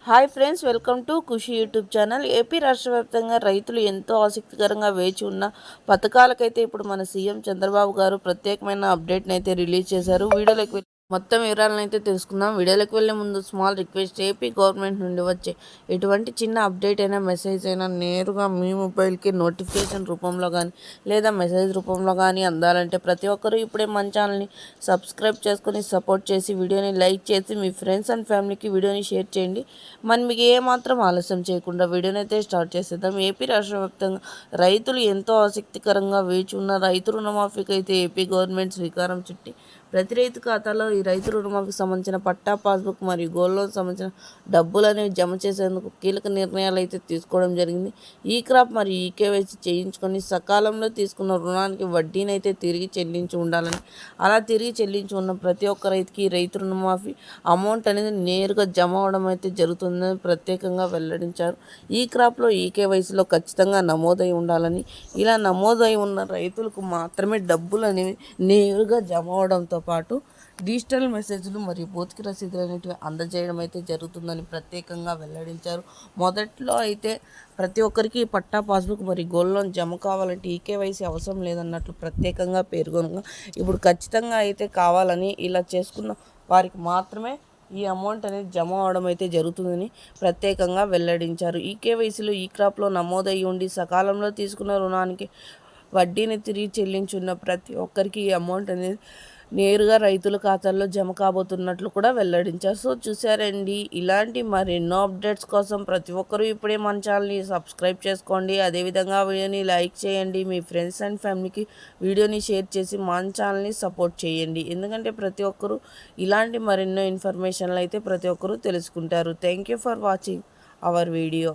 Hi friends, welcome to Khushi YouTube channel. AP రాష్ట్ర వ్యాప్తంగా రైతులు ఎంతో ఆసక్తికరంగా వేచి ఉన్న పథకాలకైతే ఇప్పుడు మన సీఎం చంద్రబాబు గారు ప్రత్యేకమైన అప్డేట్ని అయితే రిలీజ్ చేశారు. వీడియోలోకి మొత్తం వివరాలను అయితే తెలుసుకుందాం. వీడియోలోకి వెళ్ళే ముందు స్మాల్ రిక్వెస్ట్: ఏపీ గవర్నమెంట్ నుండి వచ్చే ఎటువంటి చిన్న అప్డేట్ అయినా, మెసేజ్ అయినా నేరుగా మీ మొబైల్కి నోటిఫికేషన్ రూపంలో కానీ లేదా మెసేజ్ రూపంలో కానీ అందాలంటే ప్రతి ఒక్కరూ ఇప్పుడే మన ఛానల్ని సబ్స్క్రైబ్ చేసుకొని సపోర్ట్ చేసి వీడియోని లైక్ చేసి మీ ఫ్రెండ్స్ అండ్ ఫ్యామిలీకి వీడియోని షేర్ చేయండి. మీకు ఏమాత్రం ఆలస్యం చేయకుండా వీడియోని అయితే స్టార్ట్ చేసేద్దాం. ఏపీ రాష్ట్ర వ్యాప్తంగా రైతులు ఎంతో ఆసక్తికరంగా వేచి ఉన్న రైతు రుణమాఫీకి అయితే ఏపీ గవర్నమెంట్ శ్రీకారం చుట్టి ప్రతి రైతు ఖాతాలో ఈ రైతు రుణమాఫీకి సంబంధించిన పట్టా, పాస్బుక్ మరియు గోల్డ్ లోన్ సంబంధించిన డబ్బులు అనేవి జమ చేసేందుకు కీలక నిర్ణయాలు అయితే తీసుకోవడం జరిగింది. ఈ క్రాప్ మరియు ఈకేవైసీ చేయించుకొని సకాలంలో తీసుకున్న రుణానికి వడ్డీని అయితే తిరిగి చెల్లించి ఉండాలని, అలా తిరిగి చెల్లించి ఉన్న ప్రతి ఒక్క రైతుకి రైతు రుణమాఫీ అమౌంట్ అనేది నేరుగా జమ అవడం అయితే జరుగుతుందని ప్రత్యేకంగా వెల్లడించారు. ఈ క్రాప్లో ఈకేవైసీలో ఖచ్చితంగా నమోదై ఉండాలని, ఇలా నమోదై ఉన్న రైతులకు మాత్రమే డబ్బులు అనేవి నేరుగా జమ అవడంతో పాటు డిజిటల్ మెసేజ్లు మరియు భౌతిక రసీదులు అనేటివి అందజేయడం అయితే జరుగుతుందని ప్రత్యేకంగా వెల్లడించారు. మొదట్లో అయితే ప్రతి ఒక్కరికి పట్టా, పాస్బుక్ మరియు గోల్డ్ లోన్ జమ కావాలంటే ఈకేవైసీ అవసరం లేదన్నట్లు ప్రత్యేకంగా పేర్కొనగా, ఇప్పుడు ఖచ్చితంగా అయితే కావాలని, ఇలా చేసుకున్న వారికి మాత్రమే ఈ అమౌంట్ అనేది జమ అవడం అయితే జరుగుతుందని ప్రత్యేకంగా వెల్లడించారు. ఈకేవైసీలో ఈ క్రాప్లో నమోదై ఉండి సకాలంలో తీసుకున్న రుణానికి వడ్డీని తిరిగి చెల్లించున్న ప్రతి ఒక్కరికి ఈ అమౌంట్ అనేది నేరుగా రైతుల ఖాతాల్లో జమ కాబోతున్నట్లు కూడా వెల్లడించారు. సో చూసారండి, ఇలాంటి మరెన్నో అప్డేట్స్ కోసం ప్రతి ఒక్కరూ ఇప్పుడే మన ఛానల్ని సబ్స్క్రైబ్ చేసుకోండి. అదేవిధంగా వీడియోని లైక్ చేయండి. మీ ఫ్రెండ్స్ అండ్ ఫ్యామిలీకి వీడియోని షేర్ చేసి మన ఛానల్ని సపోర్ట్ చేయండి. ఎందుకంటే ప్రతి ఒక్కరూ ఇలాంటి మరెన్నో ఇన్ఫర్మేషన్లు అయితే ప్రతి ఒక్కరూ తెలుసుకుంటారు. Thank you for watching our video.